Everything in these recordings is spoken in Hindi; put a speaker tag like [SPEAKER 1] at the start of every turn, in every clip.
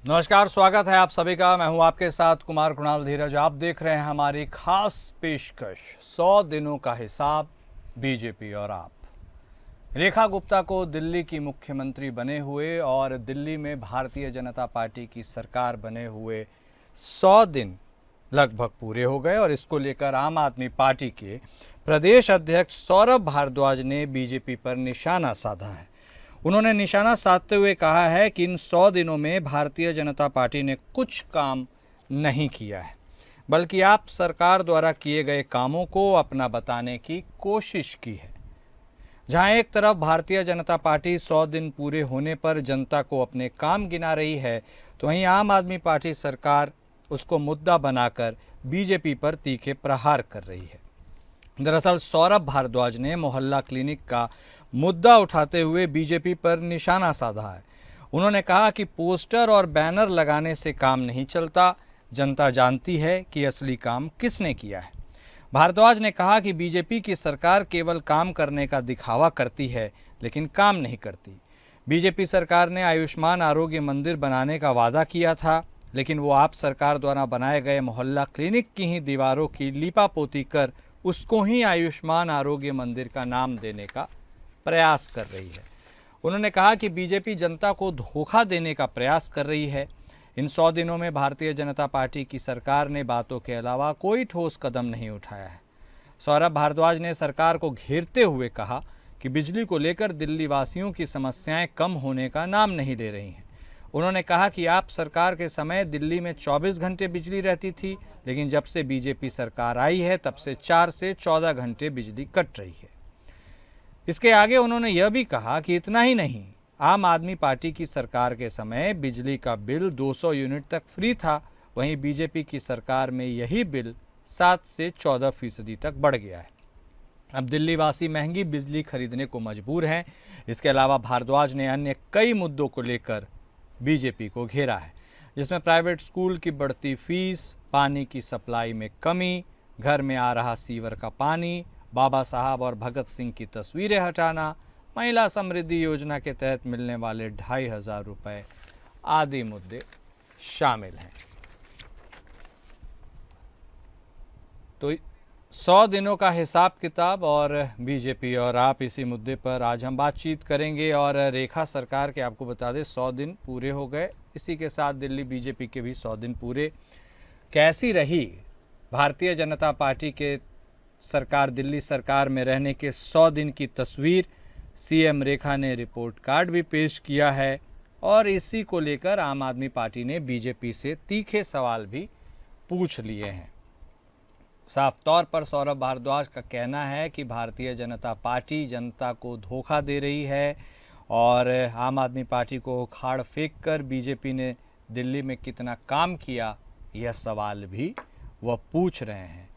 [SPEAKER 1] नमस्कार, स्वागत है आप सभी का। मैं हूं आपके साथ कुमार कुणाल धीरज। आप देख रहे हैं हमारी खास पेशकश 100 दिनों का हिसाब, बीजेपी और आप। रेखा गुप्ता को दिल्ली की मुख्यमंत्री बने हुए और दिल्ली में भारतीय जनता पार्टी की सरकार बने हुए 100 दिन लगभग पूरे हो गए और इसको लेकर आम आदमी पार्टी के प्रदेश अध्यक्ष सौरभ भारद्वाज ने बीजेपी पर निशाना साधा है। उन्होंने निशाना साधते हुए कहा है कि इन 100 दिनों में भारतीय जनता पार्टी ने कुछ काम नहीं किया है, बल्कि आप सरकार द्वारा किए गए कामों को अपना बताने की कोशिश की है। जहां एक तरफ भारतीय जनता पार्टी 100 दिन पूरे होने पर जनता को अपने काम गिना रही है, तो वहीं आम आदमी पार्टी सरकार उसको मुद्दा बनाकर बीजेपी पर तीखे प्रहार कर रही है। दरअसल सौरभ भारद्वाज ने मोहल्ला क्लिनिक का मुद्दा उठाते हुए बीजेपी पर निशाना साधा है। उन्होंने कहा कि पोस्टर और बैनर लगाने से काम नहीं चलता, जनता जानती है कि असली काम किसने किया है। भारद्वाज ने कहा कि बीजेपी की सरकार केवल काम करने का दिखावा करती है, लेकिन काम नहीं करती। बीजेपी सरकार ने आयुष्मान आरोग्य मंदिर बनाने का वादा किया था, लेकिन वो आप सरकार द्वारा बनाए गए मोहल्ला क्लिनिक की ही दीवारों की लीपापोती कर उसको ही आयुष्मान आरोग्य मंदिर का नाम देने का प्रयास कर रही है। उन्होंने कहा कि बीजेपी जनता को धोखा देने का प्रयास कर रही है। इन 100 दिनों में भारतीय जनता पार्टी की सरकार ने बातों के अलावा कोई ठोस कदम नहीं उठाया है। सौरभ भारद्वाज ने सरकार को घेरते हुए कहा कि बिजली को लेकर दिल्ली वासियों की समस्याएं कम होने का नाम नहीं ले रही हैं। उन्होंने कहा कि आप सरकार के समय दिल्ली में 24 घंटे बिजली रहती थी, लेकिन जब से बीजेपी सरकार आई है तब से 4 से 14 घंटे बिजली कट रही है। इसके आगे उन्होंने यह भी कहा कि इतना ही नहीं, आम आदमी पार्टी की सरकार के समय बिजली का बिल 200 यूनिट तक फ्री था, वहीं बीजेपी की सरकार में यही बिल 7 से 14% तक बढ़ गया है। अब दिल्ली वासी महंगी बिजली खरीदने को मजबूर हैं। इसके अलावा भारद्वाज ने अन्य कई मुद्दों को लेकर बीजेपी को घेरा है, जिसमें प्राइवेट स्कूल की बढ़ती फीस, पानी की सप्लाई में कमी, घर में आ रहा सीवर का पानी, बाबा साहब और भगत सिंह की तस्वीरें हटाना, महिला समृद्धि योजना के तहत मिलने वाले 2500 रुपये आदि मुद्दे शामिल हैं। तो 100 दिनों का हिसाब किताब और बीजेपी और आप, इसी मुद्दे पर आज हम बातचीत करेंगे। और रेखा सरकार के आपको बता दें 100 दिन पूरे हो गए, इसी के साथ दिल्ली बीजेपी के भी 100 दिन पूरे। कैसी रही भारतीय जनता पार्टी के सरकार, दिल्ली सरकार में रहने के 100 दिन की तस्वीर, सीएम रेखा ने रिपोर्ट कार्ड भी पेश किया है और इसी को लेकर आम आदमी पार्टी ने बीजेपी से तीखे सवाल भी पूछ लिए हैं। साफ तौर पर सौरभ भारद्वाज का कहना है कि भारतीय जनता पार्टी जनता को धोखा दे रही है और आम आदमी पार्टी को उखाड़ फेंक कर बीजेपी ने दिल्ली में कितना काम किया, यह सवाल भी वह पूछ रहे हैं।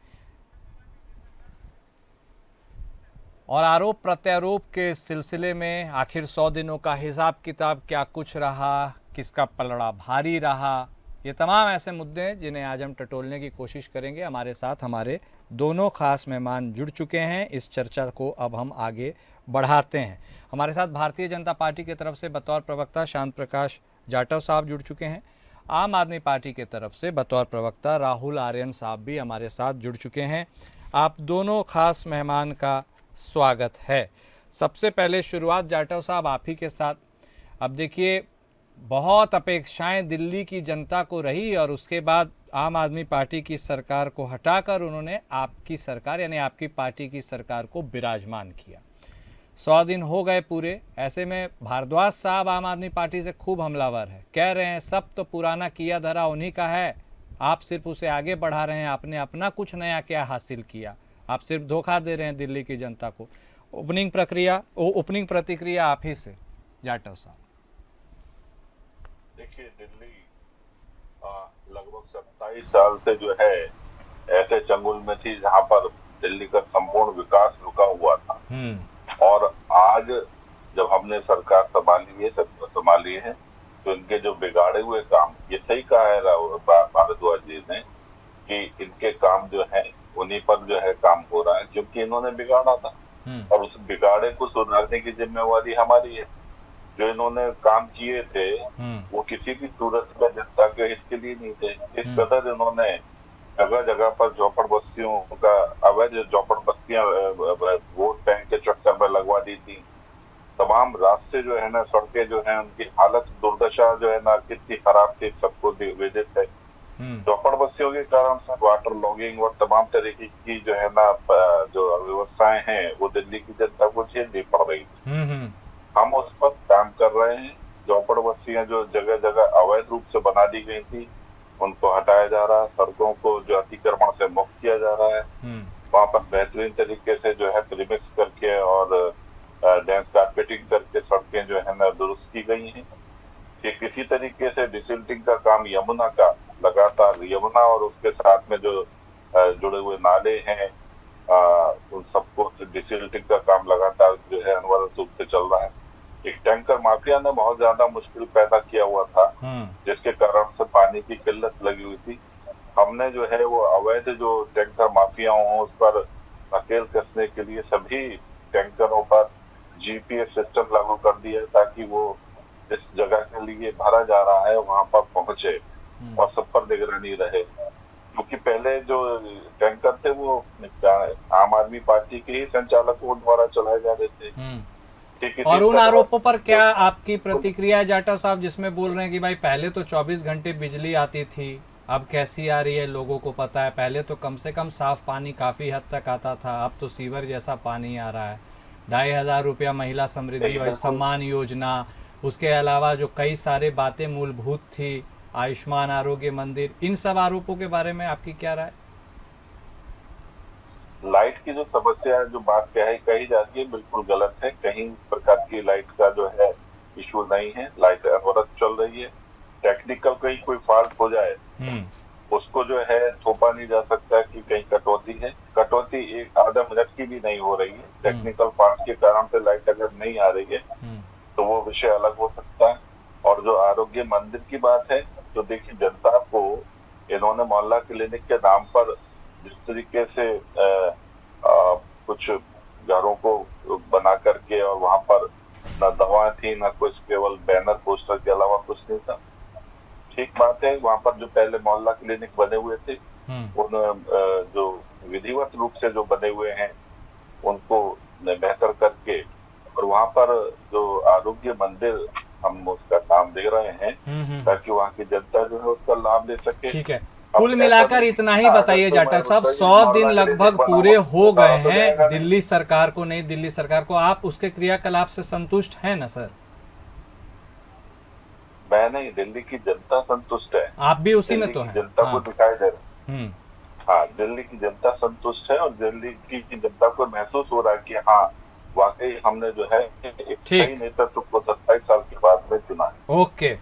[SPEAKER 1] और आरोप प्रत्यारोप के सिलसिले में आखिर 100 दिनों का हिसाब किताब क्या कुछ रहा, किसका पलड़ा भारी रहा, ये तमाम ऐसे मुद्दे हैं जिन्हें आज हम टटोलने की कोशिश करेंगे। हमारे साथ हमारे दोनों खास मेहमान जुड़ चुके हैं। इस चर्चा को अब हम आगे बढ़ाते हैं। हमारे साथ भारतीय जनता पार्टी की तरफ से बतौर प्रवक्ता शांत प्रकाश जाटव साहब जुड़ चुके हैं। आम आदमी पार्टी की तरफ से बतौर प्रवक्ता राहुल आर्यन साहब भी हमारे साथ जुड़ चुके हैं। आप दोनों खास मेहमान का स्वागत है। सबसे पहले शुरुआत जाटव साहब आप ही के साथ। अब देखिए, बहुत अपेक्षाएं दिल्ली की जनता को रही और उसके बाद आम आदमी पार्टी की सरकार को हटाकर उन्होंने आपकी सरकार यानी आपकी पार्टी की सरकार को विराजमान किया। 100 दिन हो गए पूरे। ऐसे में भारद्वाज साहब आम आदमी पार्टी से खूब हमलावर है, कह रहे हैं सब तो पुराना किया धरा उन्हीं का है, आप सिर्फ उसे आगे बढ़ा रहे हैं, आपने अपना कुछ नया क्या हासिल किया, आप सिर्फ धोखा दे रहे हैं दिल्ली की जनता को। ओपनिंग प्रतिक्रिया आप ही से जाटव साहब।
[SPEAKER 2] देखिए, दिल्ली लगभग 27 साल से जो है ऐसे चंगुल में थी जहां पर दिल्ली का संपूर्ण विकास रुका हुआ था। और आज जब हमने सरकार संभाली है तो इनके जो बिगाड़े हुए काम, ये सही कहा है भारद्वाज जी ने कि इनके काम जो है उन्हीं पर जो है काम हो रहा है, क्योंकि इन्होंने बिगाड़ा था और उस बिगाड़े को सुधारने की जिम्मेवारी हमारी है। जो इन्होंने काम किए थे वो किसी भी सूरत में जनता के हित के लिए नहीं थे। इस कदर इन्होंने जगह जगह पर झोपड़ बस्तियों का अवैध झोपड़ बस्तियां वोट बैंक के चक्कर में लगवा दी थी। तमाम रास्ते जो है ना, सड़कें जो है, उनकी हालत दुर्दशा जो है ना कितनी खराब थी सबको विदित है। झोपड़ बस्तियों के कारण से वाटर लॉगिंग और तमाम तरीके की जो है ना जो व्यवस्थाएं हैं वो दिल्ली की जनता को झेलनी पड़ रही थी। हम उस पर काम कर रहे हैं। झोपड़ बस्तियां जो जगह जगह अवैध रूप से बना दी गई थी उनको हटाया जा रहा है, सड़कों को जो अतिक्रमण से मुक्त किया जा रहा है, वहां पर बेहतरीन तरीके से जो है प्रीमिक्स करके और डेंस कारपेटिंग करके सड़कें जो है ना दुरुस्त की गई हैं। कि किसी तरीके से डिसिल्टिंग का काम यमुना का लगातार, यमुना और उसके साथ में जो जुड़े हुए नाले हैं उन सबको डिसिल्टिंग का काम लगातार जो है अनवरत रूप से चल रहा है। एक टैंकर माफिया ने बहुत ज्यादा मुश्किल पैदा किया हुआ था जिसके कारण से पानी की किल्लत लगी हुई थी। हमने जो है वो अवैध जो टैंकर माफिया हो उस पर नकेल कसने के लिए सभी टैंकरों पर जीपीएस सिस्टम लागू कर दिया ताकि वो जिस जगह के लिए भरा जा रहा है वहां पर पहुंचे और सब पर निगरानी रहे। क्योंकि पहले जो टैंकर थे वो आम आदमी पार्टी के ही संचालकों द्वारा चलाए जा रहे थे।
[SPEAKER 1] और उन आरोपों पर क्या आपकी प्रतिक्रिया है जाटव साहब, जिसमें बोल रहे हैं कि भाई पहले तो 24 घंटे बिजली आती थी, अब कैसी आ रही है लोगों को पता है। पहले तो कम से कम साफ पानी काफी हद तक आता था, अब तो सीवर जैसा पानी आ रहा है। 2,500 रुपया महिला समृद्धि और सम्मान योजना, उसके अलावा जो कई सारे बातें मूलभूत थी, आयुष्मान आरोग्य मंदिर, इन सब आरोपों के बारे में आपकी क्या राय?
[SPEAKER 2] लाइट की जो समस्या है, जो बात कही जाती है बिल्कुल गलत है। कहीं प्रकार की लाइट का जो है इशू नहीं है, लाइट अनवरत चल रही है। टेक्निकल कहीं कोई फॉल्ट हो जाए उसको जो है थोपा नहीं जा सकता कि कहीं कटौती है। कटौती एक आधा मिनट की भी नहीं हो रही है। टेक्निकल फॉल्ट के कारण से लाइट अगर नहीं आ रही है तो वो विषय अलग हो सकता है। और जो आरोग्य मंदिर की बात है तो देखिए, जनता को इन्होंने मोहल्ला क्लिनिक के नाम पर जिस तरीके से कुछ घरों को बना करके और वहां पर न दवा थी न कुछ, केवल बैनर पोस्टर के अलावा कुछ नहीं था। ठीक बात है, वहां पर जो पहले मोहल्ला क्लिनिक बने हुए थे उन जो विधिवत रूप से जो बने हुए हैं उनको बेहतर करके और वहां पर जो आरोग्य मंदिर हम उसका काम दे रहे हैं ताकि वहाँ की जनता जो है उसका लाभ ले सके।
[SPEAKER 1] ठीक है, कुल मिलाकर इतना ही बताइए जाटव साहब, 100 दिन लगभग पूरे हो गए हैं दिल्ली सरकार को, नई दिल्ली सरकार को, आप उसके क्रियाकलाप से संतुष्ट हैं ना सर?
[SPEAKER 2] मैं नहीं, दिल्ली की जनता संतुष्ट है।
[SPEAKER 1] आप भी उसी में तो हैं।
[SPEAKER 2] जनता को दिखाई दे रहा है। हाँ, दिल्ली की जनता संतुष्ट है और दिल्ली की जनता को महसूस हो रहा है कि हाँ वाकई हमने जो है एक सही नेतृत्व को 27 साल के बाद में चुना है।
[SPEAKER 1] ओके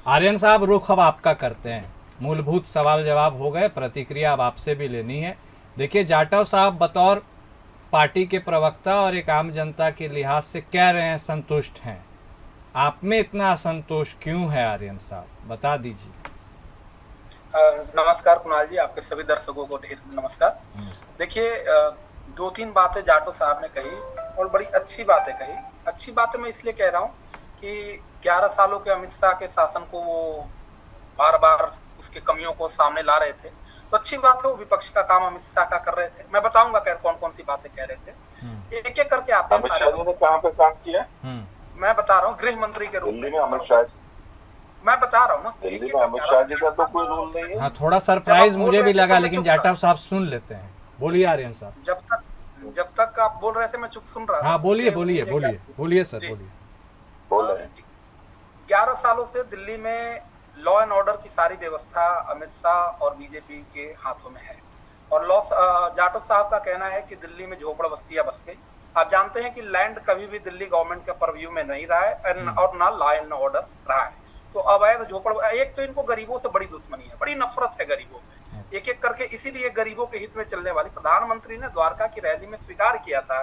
[SPEAKER 1] आर्यन साहब, रुख अब आपका करते हैं। मूलभूत सवाल जवाब हो गए, प्रतिक्रिया अब आपसे भी लेनी है। देखिए जाटव साहब बतौर पार्टी के प्रवक्ता और एक आम जनता के लिहाज से कह रहे हैं संतुष्ट हैं, आप में इतना असंतोष क्यों है आर्यन साहब, बता दीजिए।
[SPEAKER 3] नमस्कार कुणाल जी, आपके सभी दर्शकों को ढेर नमस्कार। देखिए 2-3 बातें जाटव साहब ने कही और बड़ी अच्छी बातें कही। अच्छी बातें मैं इसलिए कह रहा हूँ कि 11 सालों के अमित शाह के शासन को वो बार बार उसके कमियों को सामने ला रहे थे, तो अच्छी बात है वो विपक्ष का काम अमित शाह का कर रहे थे। मैं बताऊंगा कौन कौन सी बातें कह रहे थे, एक एक करके आते हैं।
[SPEAKER 2] अमित शाह ने कहाँ पे काम किया?
[SPEAKER 3] मैं बता रहा हूँ, गृह मंत्री के रूप में
[SPEAKER 2] अमित शाह,
[SPEAKER 3] मैं बता रहा हूँ ना,
[SPEAKER 2] दिल्ली में अमित शाह जी का तो कोई रोल नहीं है।
[SPEAKER 1] हाँ, थोड़ा सरप्राइज मुझे भी लगा, लेकिन जाटव साहब सुन लेते हैं। बोलिए आर्यन साहब।
[SPEAKER 3] जब तक आप बोल रहे थे मैं चुप सुन रहा था।
[SPEAKER 1] हाँ बोलिए बोलिए बोलिए बोलिए सर, बोलिए।
[SPEAKER 2] बोल रहे हैं
[SPEAKER 3] 11 सालों से दिल्ली में लॉ एंड ऑर्डर की सारी व्यवस्था अमित शाह और बीजेपी के हाथों में है। और जाटव साहब का कहना है कि दिल्ली में झोपड़ बस्तियां बस गई। आप जानते हैं कि लैंड कभी भी दिल्ली गवर्नमेंट के परव्यू में नहीं रहा है और ना लॉ एंड ऑर्डर रहा है। तो अवैध झोपड़, एक तो इनको गरीबों से बड़ी दुश्मनी है, बड़ी नफरत है गरीबों से, एक एक करके। इसीलिए गरीबों के हित में चलने वाली, प्रधानमंत्री ने द्वारका की रैली में स्वीकार किया था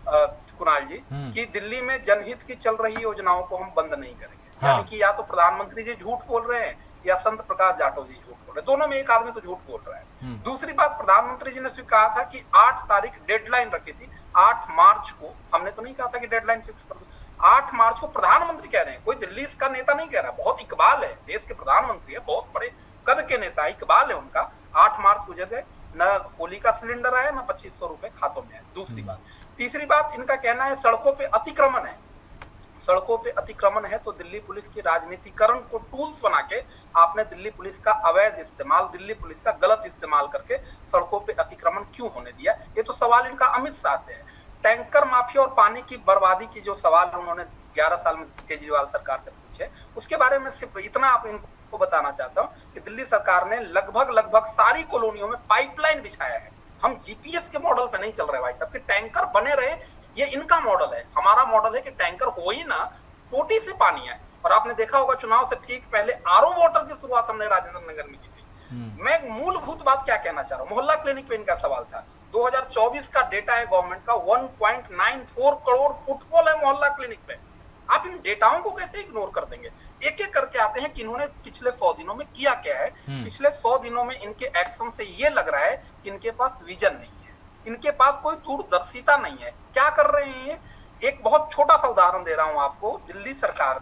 [SPEAKER 3] कुणाल जी कि दिल्ली में जनहित की चल रही योजनाओं को हम बंद नहीं करेंगे। यानी कि या तो प्रधानमंत्री जी झूठ बोल रहे हैं या संत प्रकाश जाटव जी झूठ बोल रहे हैं, दोनों में एक आदमी तो झूठ बोल रहा है। दूसरी बात, प्रधानमंत्री जी ने स्वीकार था कि 8 तारीख डेडलाइन रखी थी, 8 मार्च को। हमने तो नहीं कहा था कि डेडलाइन फिक्स कर दो, 8 मार्च को प्रधानमंत्री कह रहे हैं, कोई दिल्ली का नेता नहीं कह रहा, बहुत इकबाल है, देश के प्रधानमंत्री है, बहुत बड़े कद के नेता है, इकबाल है उनका। 8 मार्च गुजर गए, न होली का सिलेंडर आया, न 2500 रुपए खातों में आए। दूसरी बात, तीसरी बात, इनका कहना है सड़कों पे अतिक्रमण है। सड़कों पे अतिक्रमण है तो दिल्ली पुलिस की राजनीतिकरण को टूल्स बना के आपने दिल्ली पुलिस का अवैध इस्तेमाल, दिल्ली पुलिस का गलत इस्तेमाल करके सड़कों पे अतिक्रमण क्यों होने दिया? ये तो सवाल इनका अमित शाह से है। टैंकर माफिया और पानी की बर्बादी की जो सवाल उन्होंने 11 साल में केजरीवाल सरकार से पूछे, उसके बारे में सिर्फ इतना आप इनको बताना चाहता हूं कि दिल्ली सरकार ने लगभग सारी कॉलोनियों में पाइपलाइन बिछाया है। हम जीपीएस के मॉडल पे नहीं चल रहे भाई साहब, कि टैंकर बने रहे, ये इनका मॉडल है। हमारा मॉडल है कि टैंकर हो ही ना, टोटी से पानी है। और आपने देखा होगा चुनाव से ठीक पहले आरओ वाटर की शुरुआत हमने राजेंद्र नगर में की थी। मैं मूलभूत बात क्या कहना चाह रहा हूँ, मोहल्ला क्लिनिक पे इनका सवाल था। 2024 का डेटा है गवर्नमेंट का, 1.94 करोड़ फुटफॉल है मोहल्ला क्लिनिक पे। आप इन डेटाओं को कैसे इग्नोर कर देंगे? एक एक करके आते हैं कि इन्होंने पिछले 100 दिनों में किया क्या है। पिछले 100 दिनों में इनके एक्शन से ये लग रहा है कि इनके पास विजन नहीं है, इनके पास कोई दूरदर्शिता नहीं है। क्या कर रहे हैं? एक बहुत छोटा सा उदाहरण दे रहा हूं आपको। दिल्ली सरकार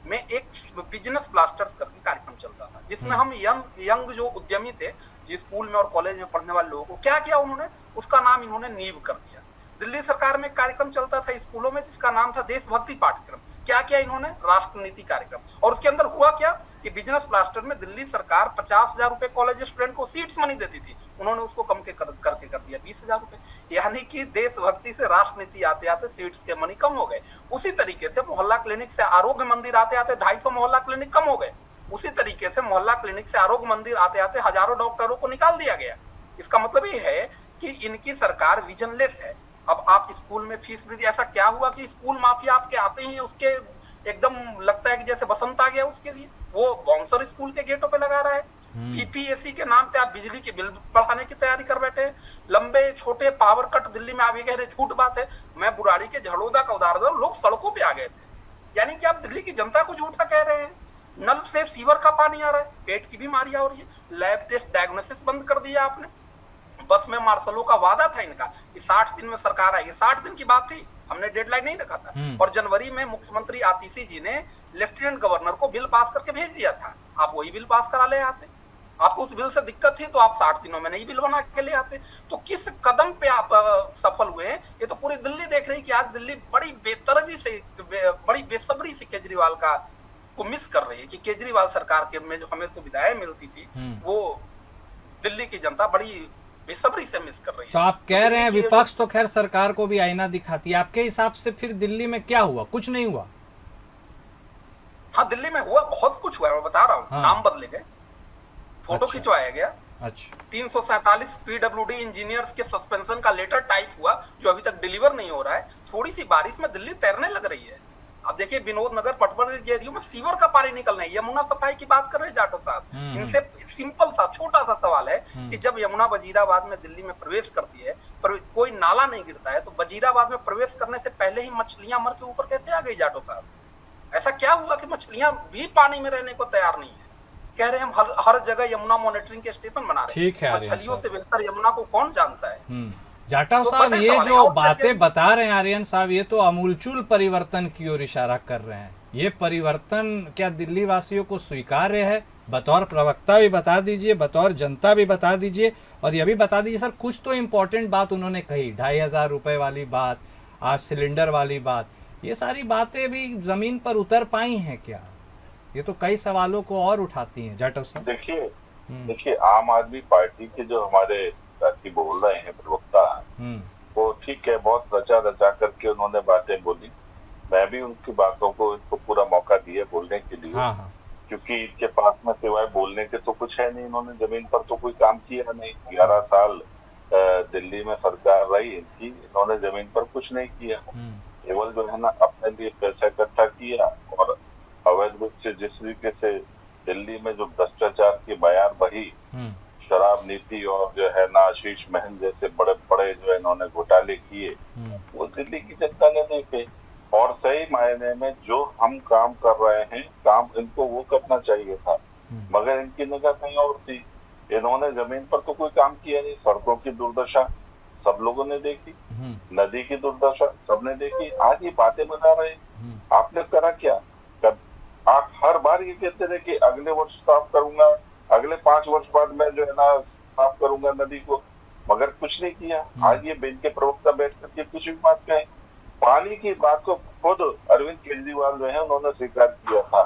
[SPEAKER 3] में एक बिजनेस ब्लास्टर्स करके कार्यक्रम चलता था, जिसमें हम यंग जो उद्यमी थे, जो स्कूल में और कॉलेज में पढ़ने वाले लोगों को क्या किया उन्होंने, उसका नाम इन्होंने नींव कर दिया। दिल्ली सरकार में एक कार्यक्रम चलता था स्कूलों में जिसका नाम था देशभक्ति पाठ्यक्रम। क्या किया इन्होंने? राष्ट्र नीति कार्यक्रम। और उसके अंदर हुआ क्या कि बिजनेस ब्लास्टर में दिल्ली सरकार 50,000 रुपए कॉलेज स्टूडेंट को सीट्स मनी देती थी, उन्होंने उसको कम करके कर दिया 20,000 रुपए। यानी कि देशभक्ति से राष्ट्र नीति आते आते सीट्स के मनी कम हो गए। उसी तरीके से मोहल्ला क्लिनिक से आरोग्य मंदिर आते आते 250 मोहल्ला क्लिनिक कम हो गए। उसी तरीके से मोहल्ला क्लिनिक से आरोग्य मंदिर आते आते हजारों डॉक्टरों को निकाल दिया गया। इसका मतलब ये है कि इनकी सरकार विजनलेस है। अब आप स्कूल में फीस वृद्धि, ऐसा क्या हुआ कि स्कूल माफिया आपके आते हैं, उसके एकदम लगता है कि जैसे बसंत आ गया उसके लिए, वो बाउंसर स्कूल के गेटों पे लगा रहा है। पीपीएससी के नाम पे आप बिजली के बिल बढ़ाने की तैयारी कर बैठे हैं। लंबे छोटे पावर कट दिल्ली में, आप ये कह रहे झूठ बात है। मैं बुराड़ी के झड़ोदा का उदाहरण, लोग सड़कों पे आ गए थे। यानी कि आप दिल्ली की जनता को झूठा कह रहे हैं। नल से सीवर का पानी आ रहा है, पेट की बीमारियां हो रही है, लैब टेस्ट डायग्नोसिस बंद कर दिया आपने। बस में मार्शलों का वादा था इनका कि 60 दिन में सरकार आएगी, 60 दिन की बात थी, हमने डेडलाइन नहीं रखा था। और जनवरी में मुख्यमंत्री आतिशी जी ने लेफ्टिनेंट गवर्नर को बिल पास करके भेज दिया था, आप वही बिल पास करा ले आते। आपको उस बिल से दिक्कत थी तो आप 60 दिनों में नई बिल बना के ले आते। तो किस कदम पे आप सफल हुए? ये तो पूरी दिल्ली देख रही कि आज दिल्ली बड़ी बेतरबी से, बड़ी बेसब्री से केजरीवाल का को मिस कर रही है कि केजरीवाल सरकार के में जो हमें सुविधाएं मिलती थी वो दिल्ली की जनता बड़ी बेसब्री से मिस कर रही है।
[SPEAKER 1] तो आप कह रहे हैं विपक्ष तो खैर सरकार को भी आईना दिखाती है, आपके हिसाब से फिर दिल्ली में क्या हुआ? कुछ नहीं हुआ?
[SPEAKER 3] हाँ, दिल्ली में हुआ, बहुत कुछ हुआ है, मैं बता रहा हूँ। नाम बदले गए, फोटो खिंचवाया गया। अच्छा, 347 पीडब्ल्यूडी इंजीनियर्स के सस्पेंशन का लेटर टाइप हुआ जो अभी तक डिलीवर नहीं हो रहा है। थोड़ी सी बारिश में दिल्ली तैरने लग रही है। अब देखिए विनोद नगर पटवर के एरिया में सीवर का पानी निकलना है। यमुना सफाई की बात कर रहे हैं जाटो साहब। इनसे सिंपल सा छोटा सा सवाल है कि जब यमुना वजीराबाद में दिल्ली में प्रवेश करती है, कोई नाला नहीं गिरता है, तो वजीराबाद में प्रवेश करने से पहले ही मछलियां मर के ऊपर कैसे आ गई जाटो साहब? ऐसा क्या हुआ कि मछलियां भी पानी में रहने को तैयार नहीं है? कह रहे हैं हम हर जगह यमुना मॉनिटरिंग के स्टेशन बना रहे हैं। मछलियों से बेहतर यमुना को कौन जानता है?
[SPEAKER 1] जाटव साहब, ये जो बातें बता रहे हैं आर्यन साहब, ये तो अमूलचूल परिवर्तन की ओर इशारा कर रहे हैं। ये परिवर्तन क्या दिल्ली वासियों को स्वीकार्य है? बतौर प्रवक्ता भी बता दीजिए, बतौर जनता भी बता दीजिए, और ये भी बता दीजिए सर, कुछ तो इम्पोर्टेंट बात उन्होंने कही, 2,500 रुपए वाली बात, आज सिलेंडर वाली बात, ये सारी बातें भी जमीन पर उतर पाई हैं क्या? ये तो कई सवालों को और उठाती हैं जाटव साहब।
[SPEAKER 2] देखिए आम आदमी पार्टी के जो हमारे साथी बोल रहे हैं, प्रवक्ता, वो ठीक है, बहुत रचा रचा करके उन्होंने बातें बोली। मैं भी उनकी बातों को इनको पूरा मौका दिया बोलने के लिए। क्योंकि इनके पास में सिवाय बोलने के तो कुछ है नहीं। इन्होंने जमीन पर तो कोई काम किया नहीं। 11 साल दिल्ली में सरकार रही इनकी, इन्होंने जमीन पर कुछ नहीं किया। केवल जो है ना अपने लिए पैसा इकट्ठा किया, और अवैध रूप से जिस तरीके से दिल्ली में जो भ्रष्टाचार की बयान बही, शराब नीति और जो है ना आशीष महन जैसे बड़े बड़े जो है इन्होंने घोटाले किए, वो दिल्ली की जनता ने देखे। और सही मायने में जो हम काम कर रहे हैं, काम इनको वो करना चाहिए था, मगर इनकी निगाह कहीं और थी। इन्होंने जमीन पर तो कोई काम किया नहीं। सड़कों की दुर्दशा सब लोगों ने देखी, नदी की दुर्दशा सबने देखी। आज ये बातें बता रहे हैं। आपने करा क्या? आप हर बार ये कहते रहे कि अगले वर्ष साफ करूंगा, अगले 5 वर्ष बाद मैं जो है ना साफ करूंगा नदी को, मगर कुछ नहीं किया। आज ये बैंक के प्रवक्ता बैठ करके कुछ भी बात कहे। पानी की बात को खुद अरविंद केजरीवाल जो है उन्होंने स्वीकार किया था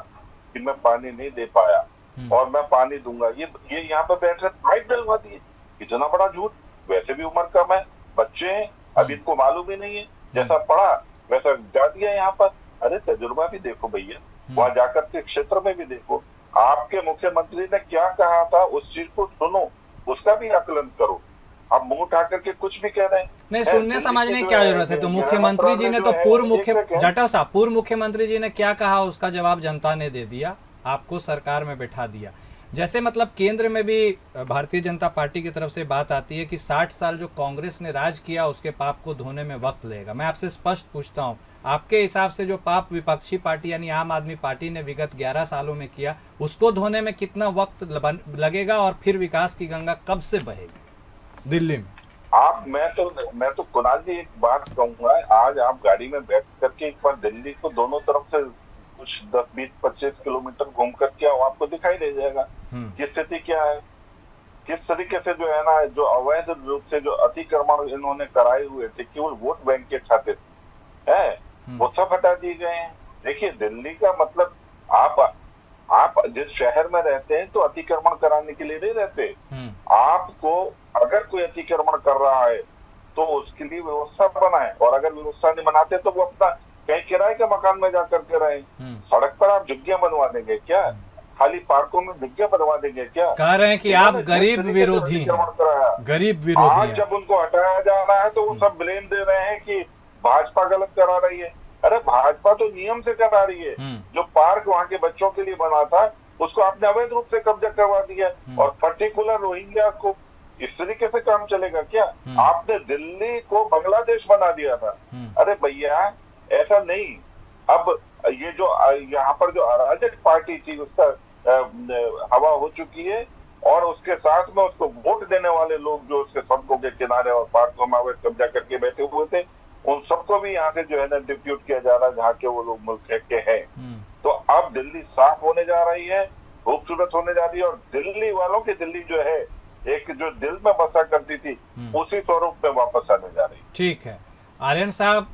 [SPEAKER 2] कि मैं पानी नहीं दे पाया और मैं पानी दूंगा। ये यहाँ पे बैठ रहे पाइप डलवा दिए। इतना बड़ा झूठ। वैसे भी उम्र कम है, बच्चे हैं, अभी इनको मालूम ही नहीं है। जैसा पढ़ा वैसा जा दिया यहाँ पर। अरे तजुर्बा भी देखो भैया, वहां जाकर के क्षेत्र में भी देखो। आपके मुख्यमंत्री ने क्या कहा था उस चीज को सुनो, उसका भी आकलन करो। आप मुंह उठा करके कुछ भी कह रहे हैं।
[SPEAKER 1] नहीं, सुनने समझने की क्या जरूरत है? तो मुख्यमंत्री जी ने तो जाटव साहब, पूर्व मुख्यमंत्री जी ने क्या कहा उसका जवाब जनता ने दे दिया, आपको सरकार में बैठा दिया। जैसे मतलब केंद्र में भी भारतीय जनता पार्टी की तरफ से बात आती है कि 60 साल जो कांग्रेस ने राज किया उसके पाप को धोने में वक्त लगेगा। मैं आपसे स्पष्ट पूछता हूं, आपके हिसाब से जो पाप विपक्षी पार्टी यानी आम आदमी पार्टी ने विगत 11 सालों में किया उसको धोने में कितना वक्त लगेगा और फिर विकास की गंगा कब से बहेगी दिल्ली में?
[SPEAKER 2] मैं तो कुणाल जी एक बात कहूंगा, आज आप गाड़ी में बैठ करके एक बार दिल्ली को दोनों तरफ से कुछ 10-20-25 किलोमीटर घूम करके आओ, आपको दिखाई दे जाएगा कि स्थिति क्या है। किस तरीके से जो है ना, जो अवैध रूप से जो अतिक्रमण इन्होंने कराए हुए थे केवल वोट बैंक के खाते है, वो सब हटा दिए गए हैं। देखिए दिल्ली का मतलब आप जिस शहर में रहते हैं तो अतिक्रमण कराने के लिए नहीं रहते। आपको अगर कोई अतिक्रमण कर रहा है तो उसके लिए व्यवस्था बनाए, और अगर व्यवस्था नहीं बनाते तो वो अपना कहीं किराए के मकान में जाकर के रहे। सड़क पर आप झुग्गियां बनवा देंगे क्या? खाली पार्कों में झुग्गियां बनवा देंगे क्या?
[SPEAKER 1] कह रहे हैं कि आप गरीब विरोधी हैं, गरीब विरोधी
[SPEAKER 2] आज जब उनको हटाया जा रहा है तो वो सब ब्लेम दे रहे हैं कि भाजपा गलत करा रही है। अरे भाजपा तो नियम से करा रही है। जो पार्क वहाँ के बच्चों के लिए बना था उसको आपने अवैध रूप से कब्जा करवा दिया, और पर्टिकुलर रोहिंग्या को। इस तरीके से काम चलेगा क्या? आपने दिल्ली को बांग्लादेश बना दिया था। अरे भैया ऐसा नहीं। अब ये जो यहाँ पर जो अराजक पार्टी थी उसका हवा हो चुकी है, और उसके साथ में उसको वोट देने वाले लोग जो उसके सड़कों के किनारे और पार्कों में अवैध कब्जा करके बैठे हुए थे, उन सबको भी यहाँ से जो है ना डिप्यूट किया जा रहा है जहाँ के वो लोग मुल्क के हैं। तो अब दिल्ली साफ होने जा रही है, खूबसूरत होने जा रही है, और दिल्ली वालों की दिल्ली जो है एक जो दिल में बसा करती थी उसी स्वरूप में वापस आने जा रही है।
[SPEAKER 1] ठीक है, आर्यन साहब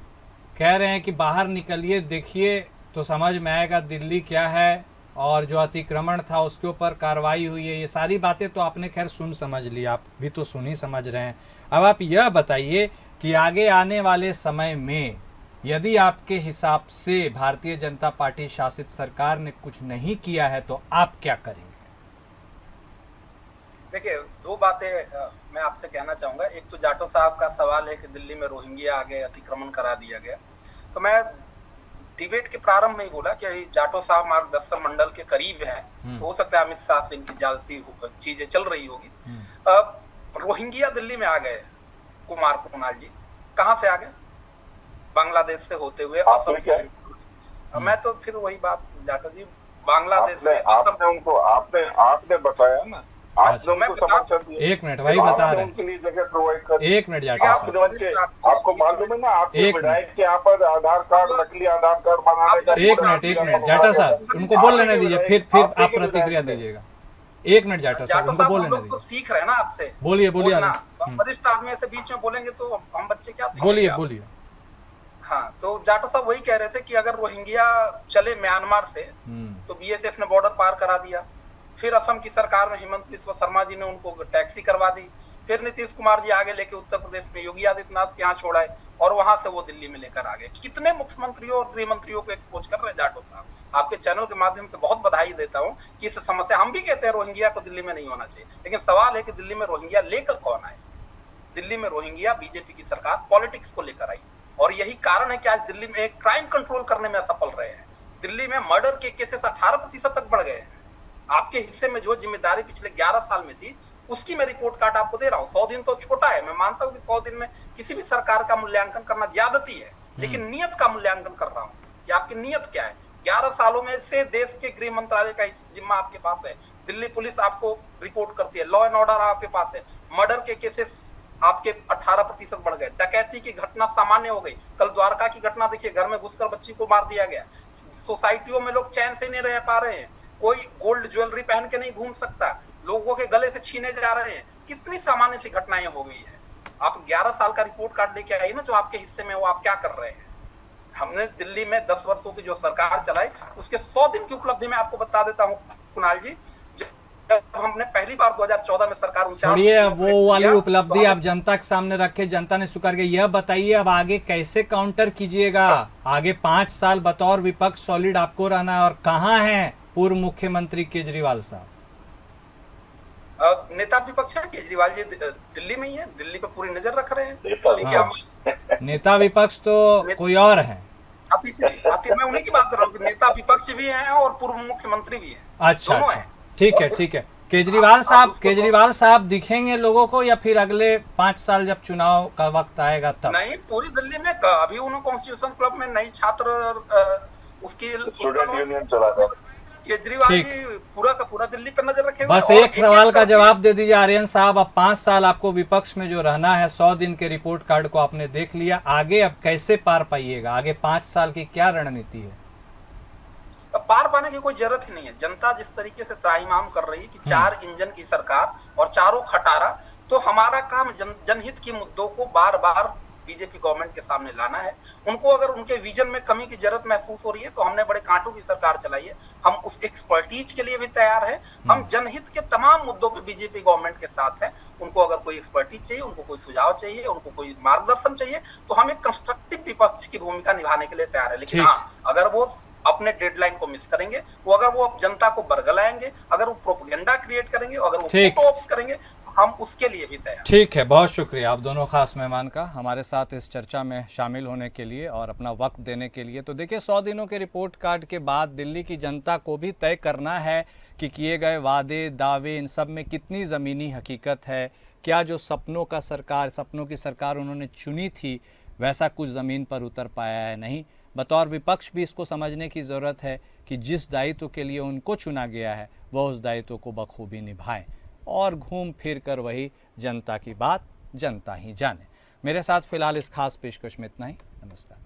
[SPEAKER 1] कह रहे हैं कि बाहर निकलिए, देखिए तो समझ में आएगा दिल्ली क्या है, और जो अतिक्रमण था उसके ऊपर कार्रवाई हुई है। ये सारी बातें तो आपने खैर सुन समझ ली, आप भी तो सुन ही समझ रहे हैं। अब आप यह बताइए कि आगे आने वाले समय में यदि आपके हिसाब से भारतीय जनता पार्टी शासित सरकार ने कुछ नहीं किया है तो आप क्या करेंगे?
[SPEAKER 3] देखिए, दो बातें मैं आपसे कहना चाहूंगा। एक तो जाटव साहब का सवाल है कि दिल्ली में रोहिंग्या आ गए, अतिक्रमण करा दिया गया। तो मैं डिबेट के प्रारंभ में ही बोला कि जाटव साहब मार्गदर्शन मंडल के करीब है, तो हो सकता है अमित शाह से इनकी ज्यादती चीजें चल रही होगी। रोहिंग्या दिल्ली में आ गए कुमार कुणाल जी, कहाँ से आ गए? बांग्लादेश से होते हुए असम से। मैं तो फिर वही बात जाटव जी, बांग्लादेश से
[SPEAKER 2] आपने उनको आपने बताया ना,
[SPEAKER 1] एक मिनट वही बता रहे हैं। एक मिनट जाटव साहब,
[SPEAKER 2] आपको मालूम है ना आपके विधायक के यहाँ पर आधार कार्ड, नकली आधार कार्ड बनाने का।
[SPEAKER 1] एक मिनट जाटव साहब, उनको बोल लेने दीजिए, फिर आप प्रतिक्रिया दीजिएगा। एक मिनट जाटव साहब, उनको बोल लेने दीजिए।
[SPEAKER 3] तो सीख रहे हैं ना आपसे,
[SPEAKER 1] बोलिए
[SPEAKER 3] वरिष्ठ आदमी से बीच में बोलेंगे तो हम बच्चे क्या सीखेंगे?
[SPEAKER 1] बोलिए।
[SPEAKER 3] हाँ, तो जाटव साहब वही कह रहे थे कि अगर रोहिंग्या चले म्यांमार से तो बीएसएफ ने बॉर्डर पार करा दिया। फिर असम की सरकार में हिमंत बिस्वा शर्मा जी ने उनको टैक्सी करवा दी। फिर नीतीश कुमार जी आगे लेके उत्तर प्रदेश में योगी आदित्यनाथ के यहाँ छोड़ाए, और वहां से वो दिल्ली में लेकर आ गए। कितने मुख्यमंत्रियों और गृह मंत्रियों को एक्सपोज कर रहे हैं जाटव साहब। आपके चैनल के माध्यम से बहुत बधाई देता हूँ कि इस समस्या, हम भी कहते हैं रोहिंग्या को दिल्ली में नहीं होना चाहिए, लेकिन सवाल है कि दिल्ली में रोहिंग्या लेकर कौन आए? दिल्ली में रोहिंग्या बीजेपी की सरकार पॉलिटिक्स को लेकर आई, और यही कारण है कि आज दिल्ली में एक क्राइम कंट्रोल करने में असफल रहे हैं। दिल्ली में मर्डर के केसेस 18% तक बढ़ गए हैं। आपके हिस्से में जो जिम्मेदारी पिछले 11 साल में थी उसकी मैं रिपोर्ट कार्ड आपको दे रहा हूँ। 100 दिन तो छोटा है, मैं मानता हूँ कि 100 दिन में किसी भी सरकार का मूल्यांकन करना ज्यादती है, लेकिन नियत का मूल्यांकन कर रहा हूँ कि आपकी नियत क्या है। 11 सालों में से देश के गृह मंत्रालय का जिम्मा आपके पास है, दिल्ली पुलिस आपको रिपोर्ट करती है, लॉ एंड ऑर्डर आपके पास है, मर्डर के केसेस आपके 18% बढ़ गए। डकैती की घटना सामान्य हो गई। कल द्वारका की घटना देखिए, घर में घुसकर बच्ची को मार दिया गया। सोसाइटियों में लोग चैन से नहीं रह पा रहे हैं, कोई गोल्ड ज्वेलरी पहन के नहीं घूम सकता, लोगों के गले से छीने जा रहे हैं। कितनी सामान्य सी घटनाएं हो गई है। आप 11 साल का रिपोर्ट कार्ड लेके आइए ना, जो आपके हिस्से में, वो आप क्या कर रहे हैं। हमने दिल्ली में 10 वर्षों की जो सरकार चलाई, उसके 100 दिन की उपलब्धि में आपको बता देता हूं कुणाल जी। जब हमने पहली बार 2014 में सरकार
[SPEAKER 1] छोड़िए, अब वो वाली उपलब्धि आप जनता के सामने रखे, जनता ने स्वीकार किया। यह बताइए अब आगे कैसे काउंटर कीजिएगा? आगे 5 साल बतौर विपक्ष सॉलिड आपको रहना है, और कहाँ हैं पूर्व मुख्यमंत्री केजरीवाल साहब?
[SPEAKER 3] नेता विपक्ष है केजरीवाल जी, दिल्ली में ही है, दिल्ली पे पूरी नजर रख रहे हैं।
[SPEAKER 1] नेता विपक्ष तो कोई और है।
[SPEAKER 3] मैं उन्हीं की बात कर रहा हूँ। नेता विपक्ष भी हैं और पूर्व मुख्यमंत्री भी हैं।
[SPEAKER 1] अच्छा, ठीक है, ठीक है। केजरीवाल साहब दिखेंगे लोगों को, या फिर अगले 5 साल जब चुनाव का वक्त आएगा तब?
[SPEAKER 3] नहीं, पूरी दिल्ली में। अभी उन्होंने कॉन्स्टिट्यूशन क्लब में नई छात्र उसकी
[SPEAKER 2] स्टूडेंट यूनियन चला था।
[SPEAKER 3] केजरीवाल जी पूरा का पूरा दिल्ली पर नजर रखे।
[SPEAKER 1] बस एक सवाल का जवाब दे दीजिए आर्यन साहब। अब 5 साल आपको विपक्ष में जो रहना है, 100 दिन के रिपोर्ट कार्ड को आपने देख लिया, आगे अब कैसे पार पाइएगा? आगे 5 साल की क्या रणनीति है?
[SPEAKER 3] पार पाने की कोई जरूरत ही नहीं है। जनता जिस तरीके से त्राहिमाम कर रही है कि 4 इंजन की सरकार और चारों खटारा, तो हमारा काम जनहित के मुद्दों को बार बार बीजेपी गवर्नमेंट के सामने लाना है। उनको अगर उनके विजन में कमी की जरूरत महसूस हो रही है, तो हमने बड़े कांटों की सरकार चलाई है। हम उस एक्सपर्टीज के लिए भी तैयार हैं। हम जनहित के तमाम मुद्दों पे बीजेपी गवर्नमेंट के साथ हैं। उनको अगर कोई एक्सपर्टीज चाहिए, उनको कोई सुझाव चाहिए, उनको कोई मार्गदर्शन चाहिए, तो हम एक कंस्ट्रक्टिव विपक्ष की भूमिका निभाने के लिए तैयार है। लेकिन हाँ, अगर वो अपने डेडलाइन को मिस करेंगे, अगर वो जनता को बरगलाएंगे, अगर वो प्रोपेगेंडा क्रिएट करेंगे, अगर वो फोटो ऑप्स करेंगे, हम उसके लिए भी तैयार।
[SPEAKER 1] ठीक है, बहुत शुक्रिया आप दोनों खास मेहमान का हमारे साथ इस चर्चा में शामिल होने के लिए और अपना वक्त देने के लिए। तो देखिए, 100 दिनों के रिपोर्ट कार्ड के बाद दिल्ली की जनता को भी तय करना है कि किए गए वादे, दावे, इन सब में कितनी ज़मीनी हकीकत है। क्या जो सपनों की सरकार उन्होंने चुनी थी, वैसा कुछ ज़मीन पर उतर पाया है? नहीं। बतौर विपक्ष भी इसको समझने की ज़रूरत है कि जिस दायित्व के लिए उनको चुना गया है, वह उस दायित्व को बखूबी निभाएं, और घूम फिर कर वही जनता की बात जनता ही जाने। मेरे साथ फिलहाल इस खास पेशकश में इतना ही। नमस्कार।